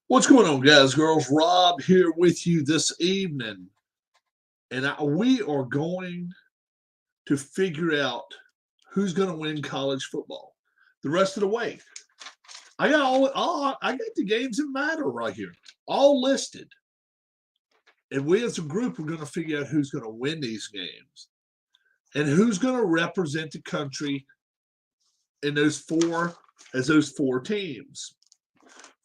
What's going on, guys, girls? Rob here with you this evening, and we are going to figure out who's going to win college football the rest of the way. I got I got the games that matter right here, all listed, and we as a group are going to figure out who's going to win these games and who's going to represent the country in those four teams.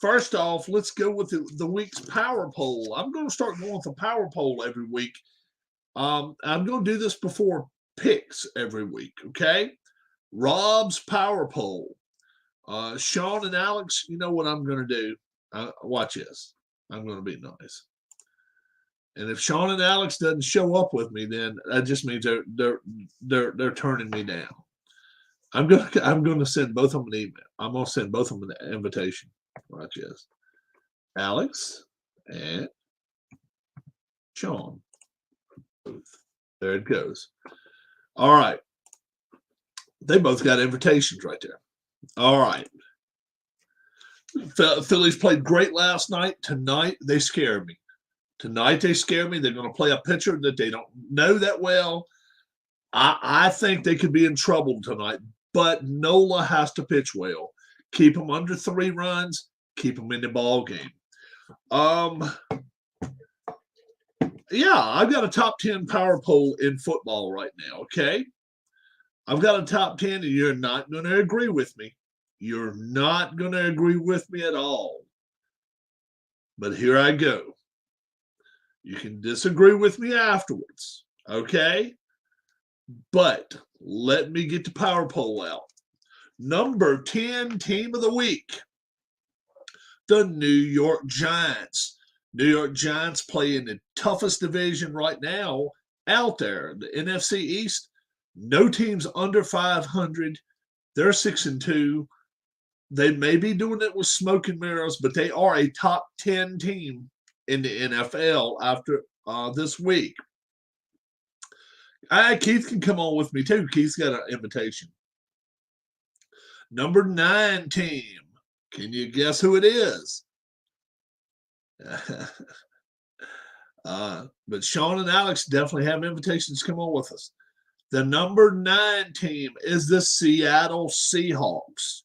First off, let's go with the week's power poll. I'm going to start going with a power poll every week. I'm going to do this before picks every week, okay? Rob's power poll. Sean and Alex, you know what I'm going to do. Watch this. I'm going to be nice. And if Sean and Alex doesn't show up with me, then that just means they're turning me down. I'm going to send both of them an email. I'm going to send both of them an invitation. Watch this. Alex and Sean. There it goes. All right. They both got invitations right there. All right. Phillies played great last night. Tonight, they scared me. Tonight, they scare me. They're going to play a pitcher that they don't know that well. I think they could be in trouble tonight, but Nola has to pitch well. Keep them under 3 runs. Keep them in the ball game. Yeah, I've got a top 10 power poll in football right now, okay? I've got a top 10, and you're not going to agree with me. You're not going to agree with me at all. But here I go. You can disagree with me afterwards, okay? But let me get the power poll out. Number 10 team of the week, the New York Giants. New York Giants play in the toughest division right now out there, the NFC East. No teams under 500. They're 6-2. They may be doing it with smoke and mirrors, but they are a top 10 team in the NFL after this week. Keith can come on with me too. Keith's got an invitation. Number 9 team. Can you guess who it is? But Sean and Alex definitely have invitations to come on with us. The number 9 team is the Seattle Seahawks.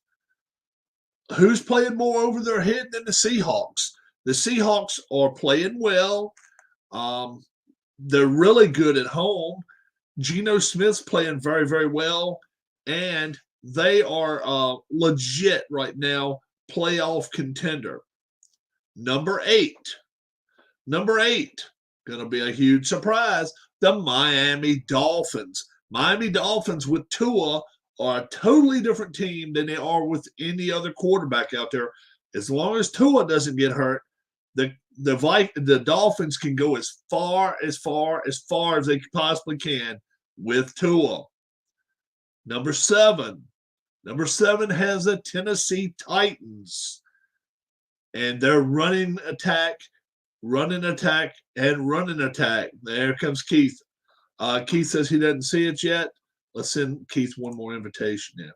Who's playing more over their head than the Seahawks? The Seahawks are playing well. They're really good at home. Geno Smith's playing very, very well. And they are legit right now, playoff contender. Number 8, going to be a huge surprise, the Miami Dolphins. Miami Dolphins with Tua are a totally different team than they are with any other quarterback out there. As long as Tua doesn't get hurt, the Dolphins can go as far as they possibly can with Tua. Number 7 has the Tennessee Titans. And they're running attack. There comes Keith. Keith says he doesn't see it yet. Let's send Keith one more invitation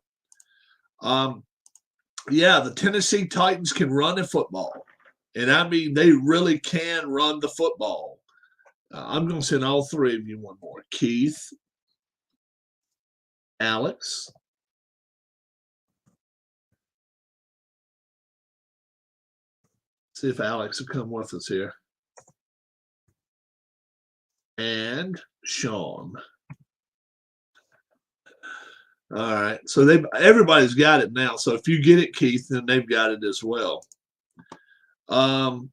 now. The Tennessee Titans can run the football. And I mean, they really can run the football. I'm going to send all 3 of you one more. Keith, Alex, see if Alex will come with us here. And Sean. All right. So everybody's got it now. So if you get it, Keith, then they've got it as well. 7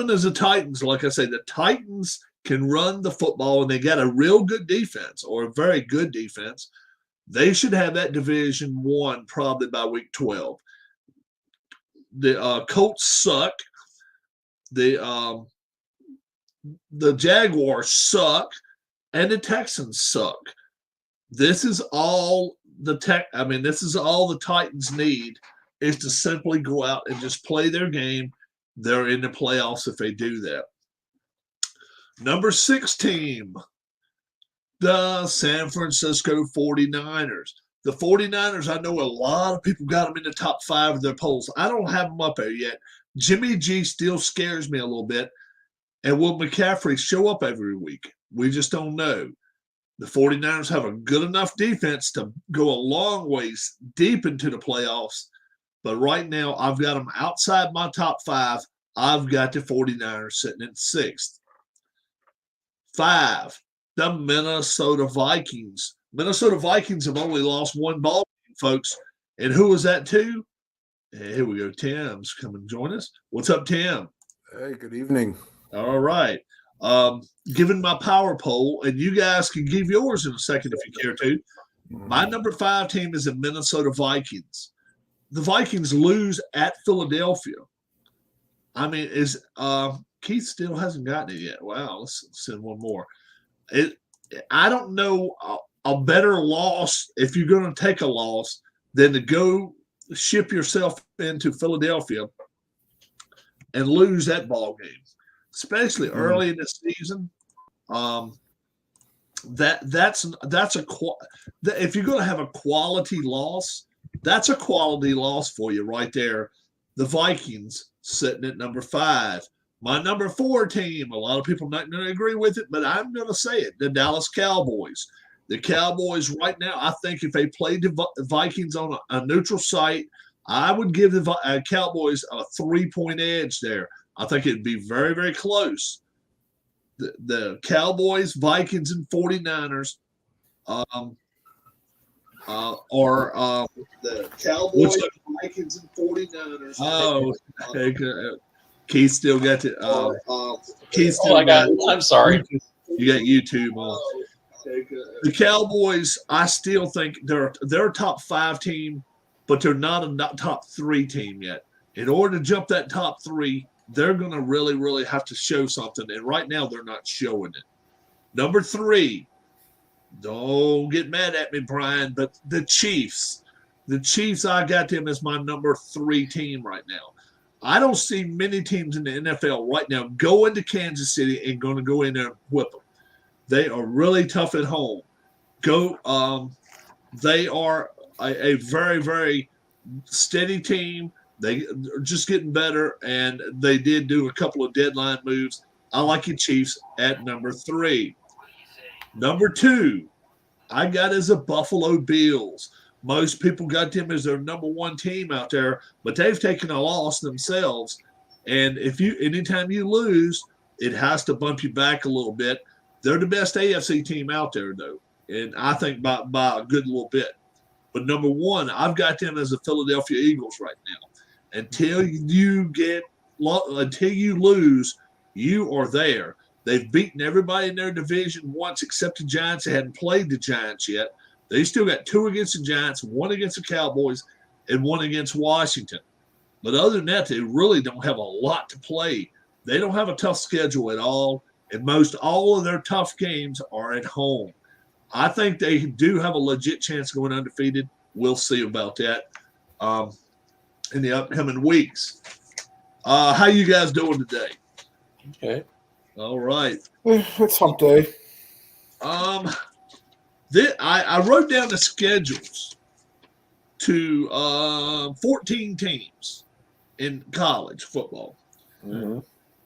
is the Titans. Like I say, the Titans can run the football, and they got a real good defense, or a very good defense. They should have that division won probably by week 12. The Colts suck. The Jaguars suck, and the Texans suck. This is all the Titans need, is to simply go out and just play their game. They're in the playoffs if they do that. Number 6 team, the San Francisco 49ers. The 49ers, I know a lot of people got them in the top 5 of their polls. I don't have them up there yet, Jimmy G still scares me a little bit. And will McCaffrey show up every week? We just don't know. The 49ers have a good enough defense to go a long ways deep into the playoffs. But right now, I've got them outside my top 5. I've got the 49ers sitting at 6th. 5, the Minnesota Vikings. Minnesota Vikings have only lost one ball game, folks. And who was that to? Here we go. Tim's come and join us. What's up, Tim? Hey, good evening. All right. Given my power poll, and you guys can give yours in a second if you care to. My number 5 team is the Minnesota Vikings. The Vikings lose at Philadelphia. I mean, Keith still hasn't gotten it yet. Wow, let's send one more. I don't know a better loss if you're going to take a loss than to go ship yourself into Philadelphia and lose that ball game, especially early in the season. If you're going to have a quality loss, that's a quality loss for you right there. The Vikings sitting at number 5. My number 4 team, a lot of people not going to agree with it, but I'm going to say it, the Dallas Cowboys. The Cowboys right now, I think if they played the Vikings on a neutral site, I would give the Cowboys a 3-point edge there. I think it'd be very, very close. The Cowboys, Vikings, and 49ers or the Cowboys, Vikings, and 49ers. Oh, Keith still got it. Keith still I'm sorry. You got YouTube on. The Cowboys, I still think they're a top 5 team, but they're not a top 3 team yet. In order to jump that top 3, they're going to really, really have to show something. And right now, they're not showing it. Number 3, don't get mad at me, Brian, but the Chiefs. The Chiefs, I got them as my number 3 team right now. I don't see many teams in the NFL right now go into Kansas City and going to go in there and whip them. They are really tough at home. They are a very, very steady team. They are just getting better, and they did do a couple of deadline moves. I like the Chiefs at number 3. Number 2, I got as the Buffalo Bills. Most people got them as their number 1 team out there, but they've taken a loss themselves. And anytime you lose, it has to bump you back a little bit. They're the best AFC team out there, though, and I think by a good little bit. But number 1, I've got them as the Philadelphia Eagles right now. Until you lose, you are there. They've beaten everybody in their division once except the Giants. They hadn't played the Giants yet. They still got 2 against the Giants, 1 against the Cowboys, and 1 against Washington. But other than that, they really don't have a lot to play. They don't have a tough schedule at all, and most all of their tough games are at home. I think they do have a legit chance going undefeated. We'll see about that in the upcoming weeks. How you guys doing today? Okay. All right. It's hump day. I wrote down the schedules to 14 teams in college football. Mm-hmm.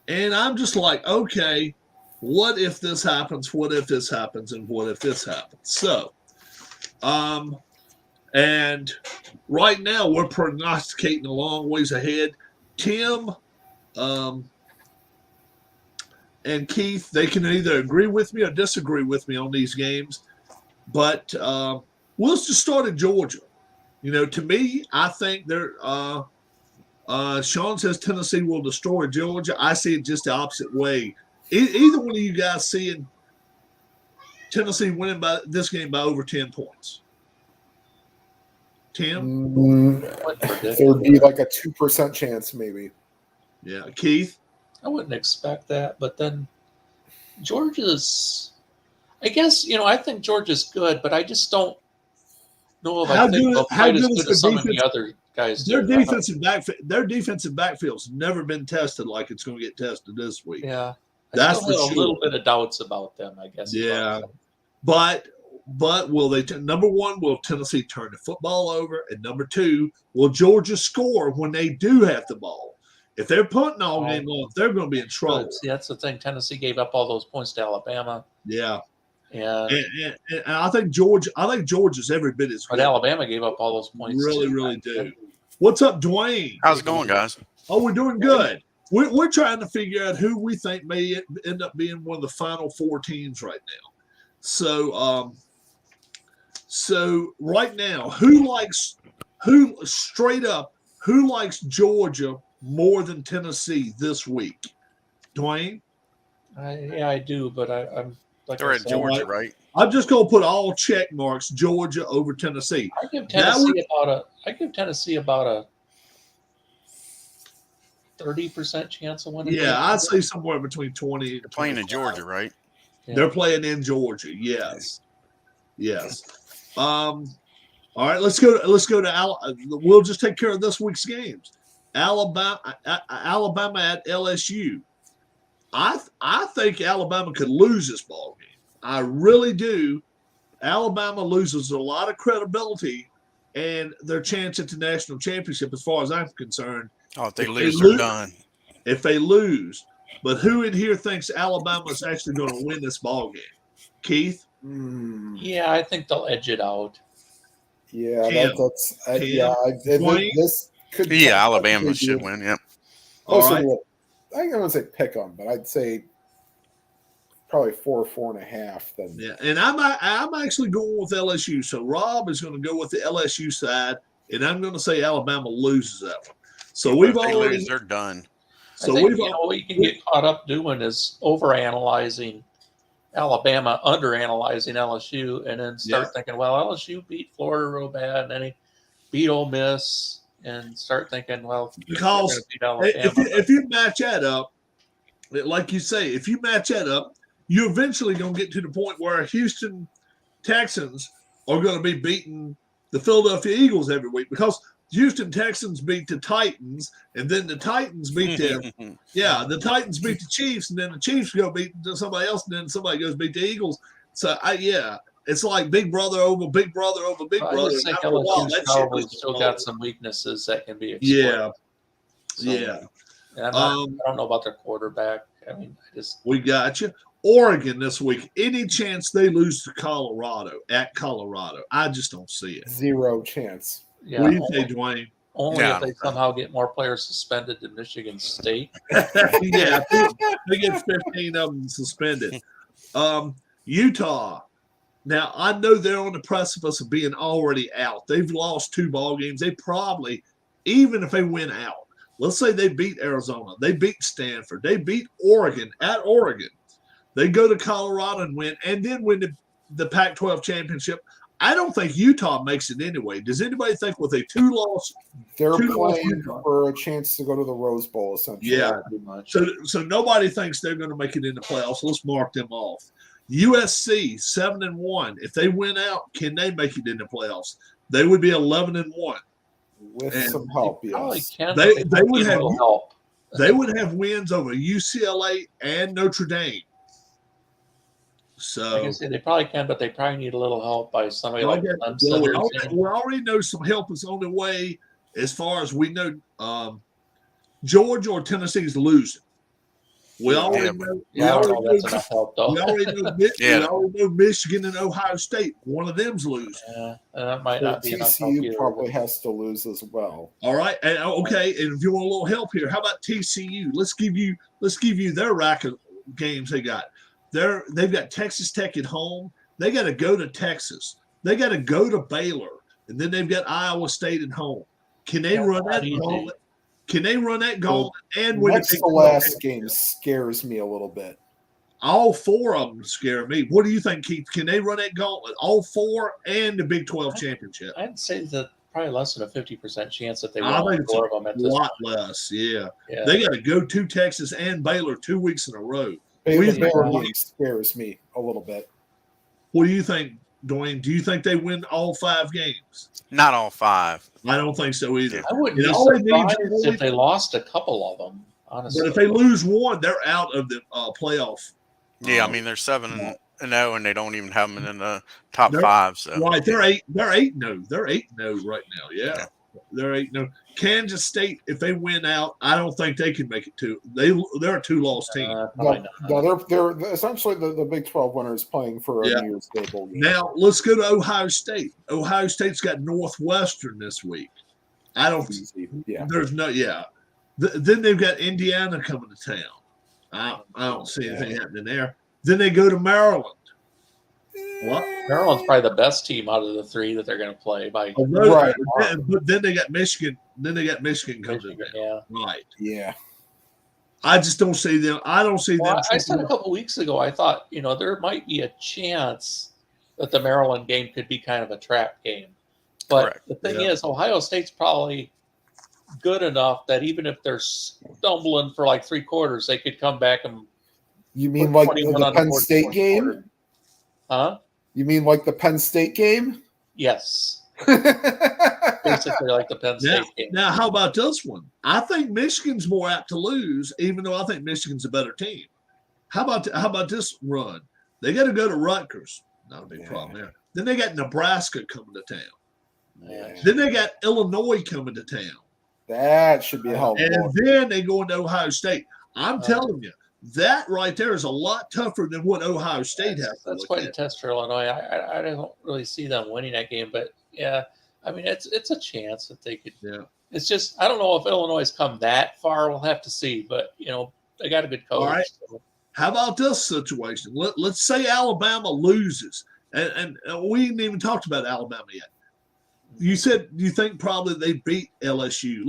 And I'm just like, okay, what if this happens? What if this happens? And what if this happens? So, and right now we're prognosticating a long ways ahead. Tim and Keith, they can either agree with me or disagree with me on these games. But we'll just start at Georgia. To me, I think they're Sean says Tennessee will destroy Georgia. I see it just the opposite way. Either one of you guys seeing Tennessee winning by this game by over 10 points? Tim? There would be like a 2% chance, maybe. Yeah. Keith? I wouldn't expect that, but then Georgia's, I guess, I think Georgia's good, but I just don't know if I think they'll quite as good as some of the other guys do. Their defensive backfield's never been tested like it's going to get tested this week. Yeah. That's I still have a little bit of doubts about them, I guess. Yeah. But will they number 1, will Tennessee turn the football over? And number 2, will Georgia score when they do have the ball? If they're punting all game long, they're going to be in trouble. See, that's the thing. Tennessee gave up all those points to Alabama. Yeah. And I think Georgia's every bit as good. But Alabama gave up all those points. Really do. What's up, Dwayne? How's it going, guys? Oh, we're doing good. We're trying to figure out who we think may end up being one of the final 4 teams right now. So right now, who likes Georgia more than Tennessee this week? Dwayne? I do, but I'm like they're at Georgia, right? I'm just going to put all check marks Georgia over Tennessee. I give Tennessee about a 30% chance of winning. Yeah, I'd say somewhere between 20. They're playing in Georgia, right? Yeah. They're playing in Georgia. Yes. All right, let's go to we'll just take care of this week's games. Alabama at LSU. I think Alabama could lose this ball game. I really do. Alabama loses a lot of credibility and their chance at the national championship, as far as I'm concerned. Oh, if they lose, they're done. If they lose. But who in here thinks Alabama's actually going to win this ball game? Keith? Yeah, I think they'll edge it out. Yeah, this could. Yeah, Alabama should win. Yep. Also, right. I'm going to say pick them, but I'd say probably 4.5. Then yeah, and I'm actually going with LSU. So Rob is going to go with the LSU side, and I'm going to say Alabama loses that one. So if they lose, they're done. So what you can get caught up doing is overanalyzing Alabama, underanalyzing LSU, and then start thinking, well, LSU beat Florida real bad, and then he beat Ole Miss, and start thinking, well, because if you match that up, like you say, if you match that up, you're eventually going to get to the point where Houston Texans are going to be beating the Philadelphia Eagles every week, because Houston Texans beat the Titans, and then the Titans beat them. Yeah, the Titans beat the Chiefs, and then the Chiefs go beat somebody else, and then somebody goes beat the Eagles. So, it's like big brother over big brother over big brother. I just think LSU's probably still got some weaknesses that can be exploited. Yeah. And I don't know about their quarterback. I mean, we got you. Oregon this week. Any chance they lose to Colorado at Colorado? I just don't see it. 0 chance. Yeah, what do you think, Dwayne? Only if they somehow get more players suspended than Michigan State. Yeah, they get 15 of them suspended. Utah. Now, I know they're on the precipice of being already out. They've lost 2 ball games. They probably, even if they win out, let's say they beat Arizona, they beat Stanford, they beat Oregon at Oregon. They go to Colorado and win the Pac-12 championship. I don't think Utah makes it anyway. Does anybody think with a 2-loss? They're playing for a chance to go to the Rose Bowl, essentially. Yeah. So nobody thinks they're going to make it in the playoffs. Let's mark them off. USC 7-1. If they win out, can they make it in the playoffs? They would be 11-1 with some help. Yes, they would have help. They would have wins over UCLA and Notre Dame. So like I said, they probably can, but they probably need a little help by somebody like Clemson. We already know some help is on the way. As far as we know, Georgia or Tennessee is losing. We already know. We already know Michigan and Ohio State. One of them's losing. That might not be enough help. TCU probably has to lose as well. All right, and if you want a little help here, how about TCU? Let's give you their rack of games they got. They've got Texas Tech at home. They got to go to Texas. They got to go to Baylor, and then they've got Iowa State at home. Can they run that gauntlet? Can they run that gauntlet and win the last game? Scares me a little bit. All 4 of them scare me. What do you think, Keith? Can they run that gauntlet? All 4 and the Big 12 championship? I'd say that probably less than a 50% chance that they win all 4 of them at this point. A lot less, yeah. They got to go to Texas and Baylor 2 weeks in a row. Baylor scares me a little bit. What do you think, Dwayne? Do you think they win all 5 games? Not all 5. I don't think so either. I wouldn't be surprised if they lost a couple of them, honestly. But if they lose one, they're out of the playoff. Yeah, I mean they're 7-0, and they don't even have them in the top 5. So right, they're 8-0. They're 8-0 right now. Yeah. There ain't no Kansas State. If they win out, I don't think they can make it to. They're a 2-loss team. They're essentially the Big 12 winners playing for a New Year's Day bowl game. Now let's go to Ohio State. Ohio State's got Northwestern this week. I don't. Yeah. There's no. Yeah. Then they've got Indiana coming to town. I don't see anything happening there. Then they go to Maryland. What? Maryland's probably the best team out of the three that they're going to play. Right. But then they got Michigan. Then they got Michigan coming to town. Yeah. Right. Yeah. I just don't see them. I don't see them. I said a couple weeks ago, I thought, there might be a chance that the Maryland game could be kind of a trap game. But Correct. the thing is, Ohio State's probably good enough that even if they're stumbling for like 3 quarters, they could come back and. You mean like the Penn State game? Quarter. Huh? You mean like the Penn State game? Yes. Basically like the Penn State game. Now, how about this one? I think Michigan's more apt to lose, even though I think Michigan's a better team. How about this run? They got to go to Rutgers. Not a big problem there. Then they got Nebraska coming to town. Yeah. Then they got Illinois coming to town. That should be a hell of a And then they go into Ohio State. I'm telling you, that right there is a lot tougher than what Ohio State has. That's quite a test for Illinois. I don't really see them winning that game, but yeah, I mean it's a chance that they could. Yeah. It's just I don't know if Illinois has come that far. We'll have to see, but they got a good coach. All right. So. How about this situation? Let's say Alabama loses, and we ain't even talked about Alabama yet. You said you think probably they beat LSU.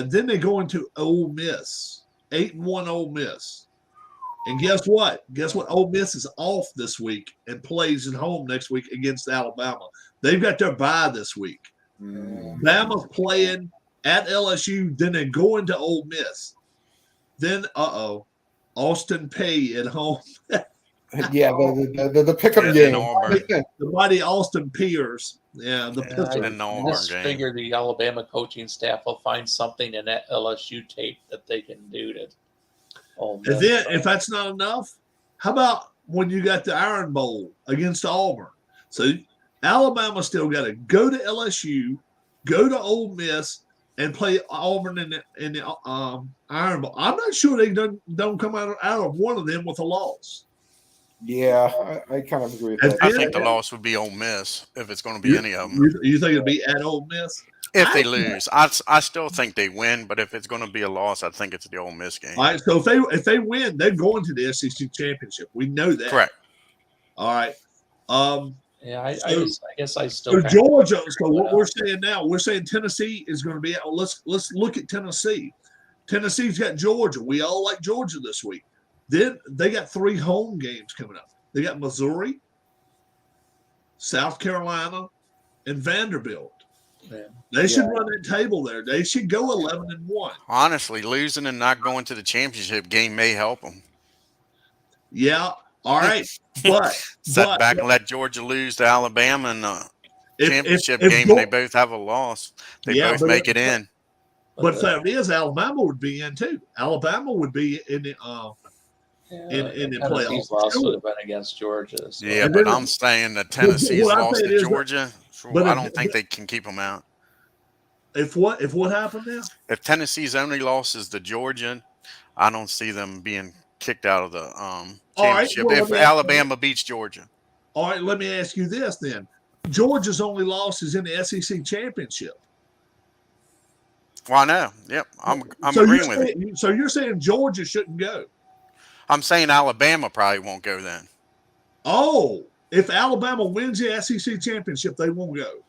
Then they go into Ole Miss, 8-1 Ole Miss. And guess what? Ole Miss is off this week and plays at home next week against Alabama. They've got their bye this week. Bama's playing at LSU, then they go into Ole Miss. Then, Austin Peay at home. Yeah, the pick'em game. The mighty Austin Peers. Yeah, I just figure the Alabama coaching staff will find something in that LSU tape that they can do to. And then, if that's not enough, how about when you got the Iron Bowl against Auburn? So Alabama still got to go to LSU, go to Ole Miss, and play Auburn in the Iron Bowl. I'm not sure they don't come out of one of them with a loss. Yeah, I kind of agree with that. I think the loss would be Ole Miss if it's going to be any of them. You think it'll be at Ole Miss? If they lose, I still think they win, but if it's going to be a loss, I think it's the Ole Miss game. All right, so if they win, they're going to the SEC championship. We know that. Correct. All right. I guess I still. So Georgia. So what we're saying now, we're saying Tennessee is going to be. Let's look at Tennessee. Tennessee's got Georgia. We all like Georgia this week. Then they got 3 home games coming up. They got Missouri, South Carolina, and Vanderbilt. Yeah. They should run that table there. They should go 11-1. Honestly, losing and not going to the championship game may help them. Yeah. All right. But sit back and let Georgia lose to Alabama in the championship game. They both have a loss. They both make it in. But if it is, Alabama would be in too. Alabama would be in the in the playoffs. Loss would have been against Georgia. So. Yeah, but I'm saying that Tennessee's lost to Georgia. But I don't think they can keep them out. If what happened now? If Tennessee's only loss is to Georgia, I don't see them being kicked out of the championship. Right, if Alabama beats Georgia. All right, let me ask you this then. Georgia's only loss is in the SEC championship. Well, I know. Yep, I'm agreeing with you. So you're saying Georgia shouldn't go? I'm saying Alabama probably won't go then. Oh, if Alabama wins the SEC championship, they won't go.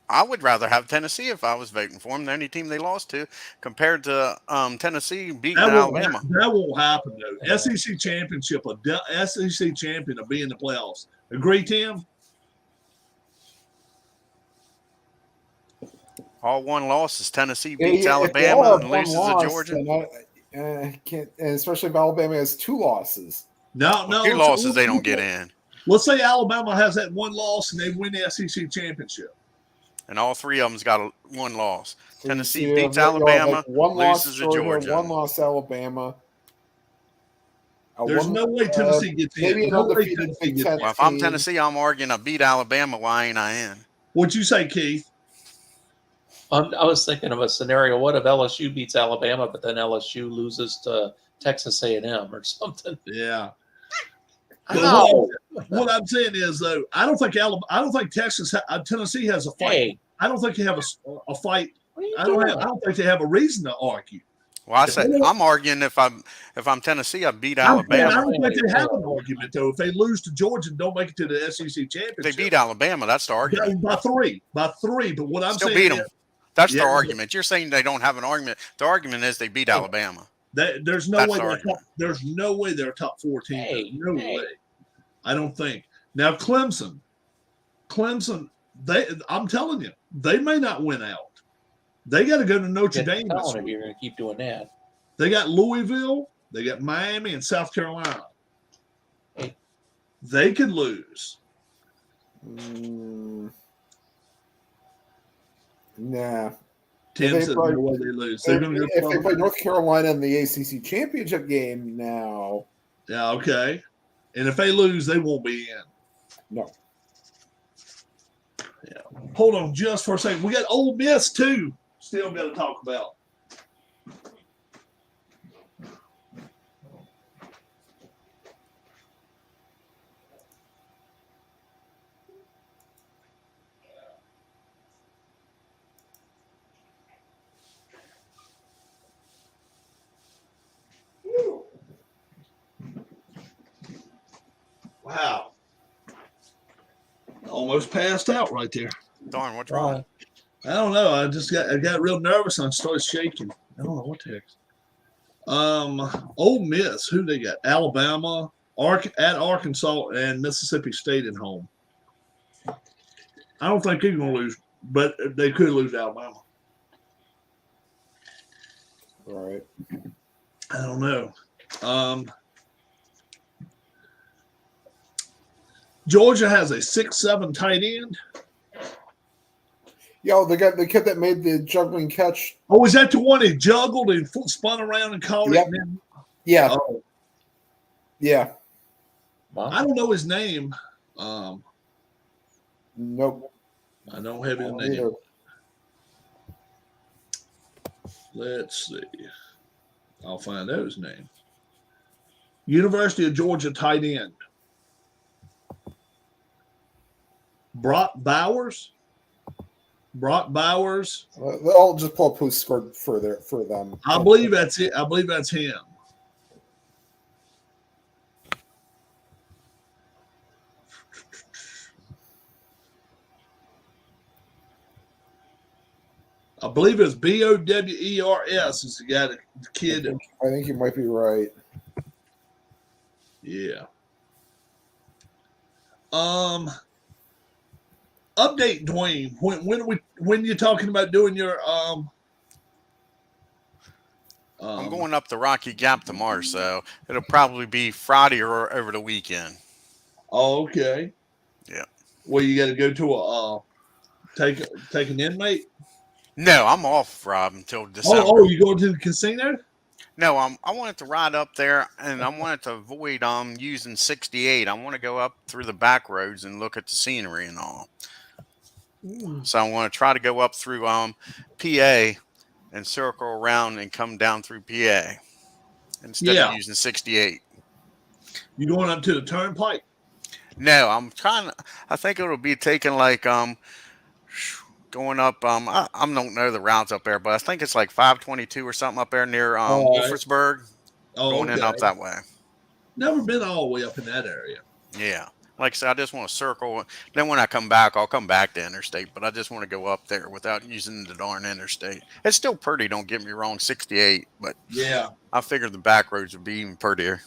I would rather have Tennessee if I was voting for them. The only team they lost to, compared to Tennessee beating Alabama. That won't happen though. SEC championship, SEC champion will be in the playoffs. Agree, Tim? All one loss is Tennessee beats Alabama and loses to Georgia. Can't, especially if Alabama has 2 losses. No. 2 losses, they don't get in. Let's say Alabama has that 1 loss and they win the SEC championship. And all 3 of them's got 1 loss. So Tennessee beats Alabama, loses to Georgia. 1 loss Alabama. There's no way Tennessee gets in. No way Tennessee gets in. Well, if I'm Tennessee, I'm arguing I beat Alabama. Why ain't I in? What'd you say, Keith? I was thinking of a scenario. What if LSU beats Alabama, but then LSU loses to Texas A&M or something? Yeah. Oh, What I'm saying is, though, I don't think Tennessee has a fight. hey, I don't think they have a fight. what are you I doing? don't think they have a reason to argue. Well, I If say they don't- I'm arguing if I'm Tennessee, I beat I'm saying, I Alabama. don't think they have an argument though. If they lose to Georgia and don't make it to the SEC They championship, beat Alabama. That's the argument. by three. But what I'm Still saying beat is, them. That's yeah, their argument. You're saying they don't have an argument. The argument is they beat Alabama. there's no That's way the argument. there's no way they're a top 14. Hey, No hey. way. I don't think. Now Clemson, I'm telling you, they may not win out. They got to go to Notre Dame this If week. you're going to keep doing that. They got Louisville, they got Miami, and South Carolina. Hey. They could lose. Nah. Tim They says probably- no way they lose. They're going to If go they play North Carolina in the ACC championship game now, Yeah, okay. And if they lose, they won't be in. no. Yeah. Hold on just for a second. We got Ole Miss too. Still got to talk about. Wow. Almost passed out right there. Darn, what's wrong? I don't know. I got real nervous and I started shaking. I don't know what the heck. Ole Miss, who they got? Alabama, at Arkansas, and Mississippi State at home. I don't think they're going to lose, but they could lose to Alabama. All right. I don't know. Georgia has a 6'7" tight end. Yo, the kid that made the juggling catch. Oh, is that the one he juggled and spun around and caught Yep. it? And then, Yeah. oh, Yeah. I don't know his name. Nope. I don't have his name. Neither. Let's see. I'll find out his name. University of Georgia tight end. Brock Bowers. I'll just pull up who scored for them. I believe that's it. I believe that's him. I believe it's Bowers is the guy, the kid. I think you might be right. Yeah. Update Dwayne. When you're talking about doing your I'm going up the Rocky Gap tomorrow, so it'll probably be Friday or over the weekend. Oh, okay. Yeah. Well, you got to go to a take an inmate. No, I'm off, Rob, until December. Oh, you going to the casino? No, I wanted to ride up there, and I wanted to avoid using 68. I want to go up through the back roads and look at the scenery and all. So I want to try to go up through PA and circle around and come down through PA instead of using 68. You going up to the turnpike? No, I'm trying. I think it'll be taking like going up. I don't know the routes up there, but I think it's like 522 or something up there near Wolfersburg. Going in up that way. Never been all the way up in that area. Yeah. Like I said, I just want to circle. Then when I come back, I'll come back to interstate, but I just want to go up there without using the darn interstate. It's still pretty, don't get me wrong, 68, but yeah, I figured the back roads would be even prettier.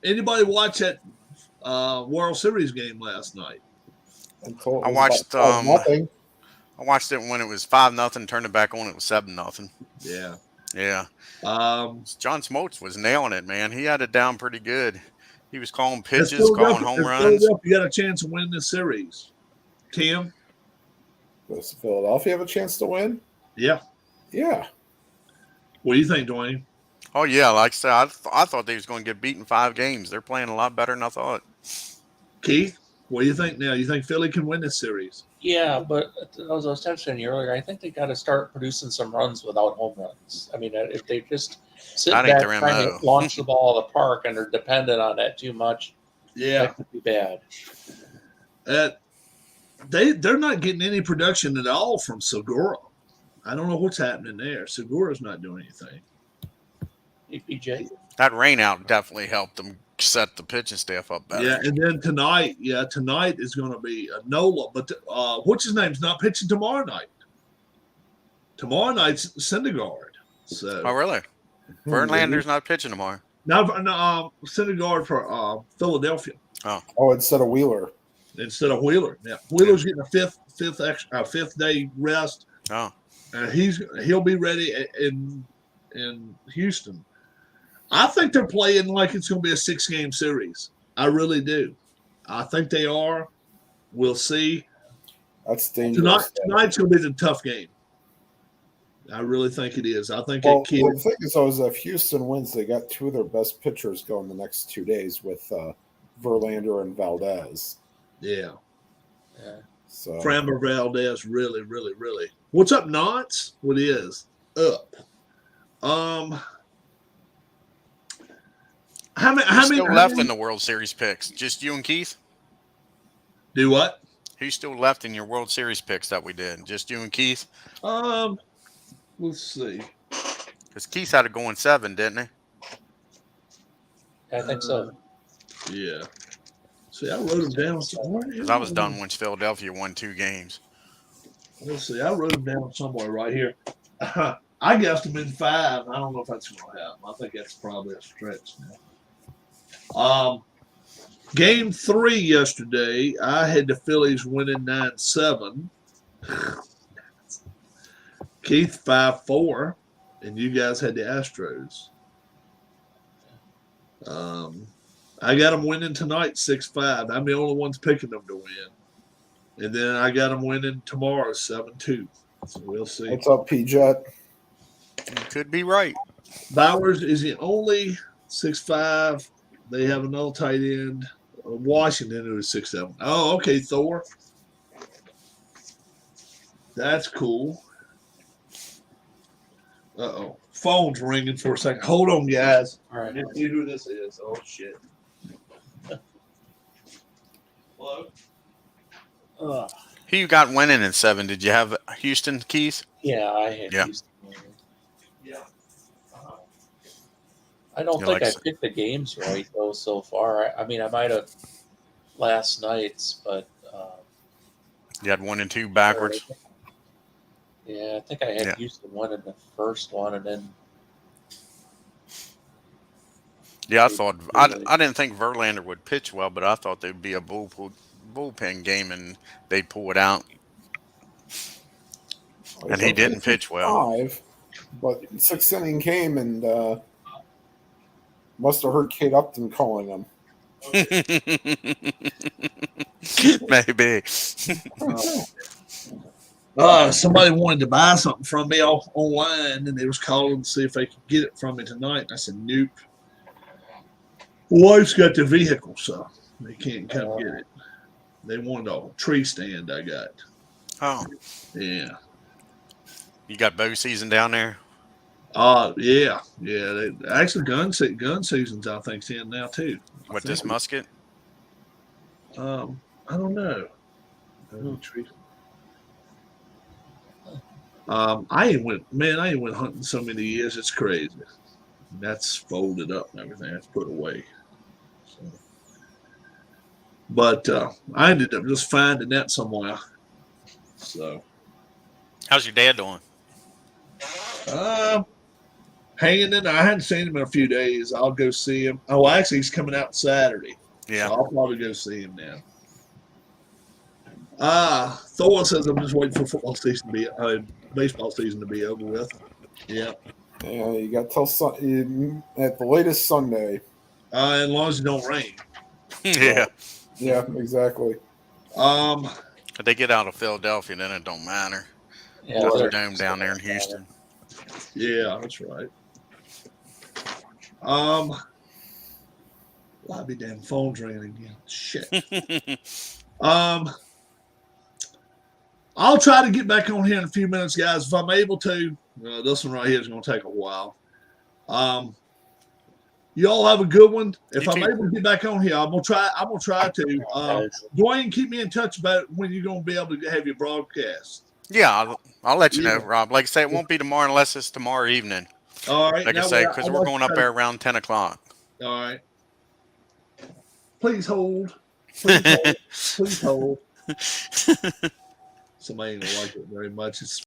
Anybody watch that World Series game last night? I watched I watched it when it was 5-0, turned it back on, it was 7-0. Yeah. Yeah. John Smoltz was nailing it, man. He had it down pretty good. He was calling pitches, calling home runs. You got a chance to win this series. Tim? Does Philadelphia have a chance to win? Yeah. Yeah. What do you think, Dwayne? Oh, yeah. Like I said, I thought they was going to get beaten 5 games. They're playing a lot better than I thought. Keith? What do you think now? You think Philly can win this series? Yeah, but as I was mentioning earlier, I think they got to start producing some runs without home runs. I mean, if they just sit That ain't back their trying to MO. launch the ball out of the park and are dependent on that too much, Yeah. that could be bad. They're not getting any production at all from Segura. I don't know what's happening there. Segura's not doing anything. Hey, PJ. That rain out definitely helped them set the pitching staff up better. Yeah, and then tonight is going to be a Nola, but what's his name's not pitching tomorrow night. Tomorrow night's Syndergaard. So, Oh, really? Verlander's not pitching tomorrow. No, Syndergaard for Philadelphia Oh, instead of Wheeler. instead of Wheeler. Yeah, Wheeler's getting a fifth day rest. Oh, He'll be ready in Houston. I think they're playing like it's going to be a 6-game series. I really do. I think they are. We'll see. That's dangerous. Tonight's going to be the tough game. I really think it is. I think Well, the thing is, though, is if Houston wins, they got two of their best pitchers going the next 2 days with Verlander and Valdez. Yeah. So Framber Valdez, really, really, really. What's up, Knots? What is up? How many left in the World Series picks? Just you and Keith? Do what? Who's still left in your World Series picks that we did? Just you and Keith? Let's see. Because Keith had it going 7, didn't he? I think so. Yeah. See, I wrote them down somewhere. Because I was done once Philadelphia won 2 games. Let's see. I wrote them down somewhere right here. I guessed them in 5. I don't know if that's going to happen. I think that's probably a stretch now. Game 3 yesterday, I had the Phillies winning 9-7. Keith 5-4, and you guys had the Astros. I got them winning tonight 6-5. I'm the only ones picking them to win. And then I got them winning tomorrow 7-2. So we'll see. what's up, P-Jet? You could be right. Bowers is the only 6-5. They have another tight end. Washington, who is 6-7. Oh, okay, Thor. That's cool. Uh-oh. Phone's ringing for a second. Hold on, guys. All right. Let's see who this is. Oh, shit. Hello? Who you got winning in 7? Did you have Houston, Keith? Yeah, I had Yeah. Houston winning. Yeah. I don't You think like I picked the games right though so far. I mean, I might have last night's, but You had 1 and 2 backwards. yeah, I think I had Yeah. Houston winning the first one, and then Yeah, I didn't think Verlander would pitch well, but I thought there'd be a bullpen game and they'd pull it out. And he didn't pitch well. 5, but 6-inning game, and must have heard Kate Upton calling him. Maybe. Somebody wanted to buy something from me online, and they was calling to see if they could get it from me tonight. And I said, nope. Wife's got the vehicle, so they can't come get it. They wanted a tree stand I got. Oh, Yeah. you got bow season down there? Yeah. They, actually, gun season's, I think, in now, too. With this musket? I don't know. I ain't went hunting so many years. It's crazy. That's folded up and everything. That's put away. So, but I ended up just finding that somewhere. So, How's your dad doing? hanging in there. I hadn't seen him in a few days. I'll go see him. Oh, actually, he's coming out Saturday. Yeah. So I'll probably go see him now. Thor says I'm just waiting for football season to be baseball season to be over with. Yeah. Yeah, you got till at the latest Sunday. As long as it don't rain. Yeah. Yeah, exactly. If they get out of Philadelphia, then it don't matter. yeah, Got the they're- dome down there in Houston. Yeah, that's right. Why be damn phone's ringing again? Shit. I'll try to get back on here in a few minutes, guys, if I'm able to. This one right here is going to take a while. You all have a good one. If You I'm too. able to get back on here, I'm gonna try to. Dwayne, keep me in touch about when you're gonna be able to have your broadcast. Yeah, I'll let you know, Yeah. Rob. Like I say, it won't be tomorrow unless it's tomorrow evening. All right. Like I now say, I'd because we're like going to up there around 10 o'clock. All right. Please hold. Please hold. Please hold. Somebody ain't gonna like it very much. It's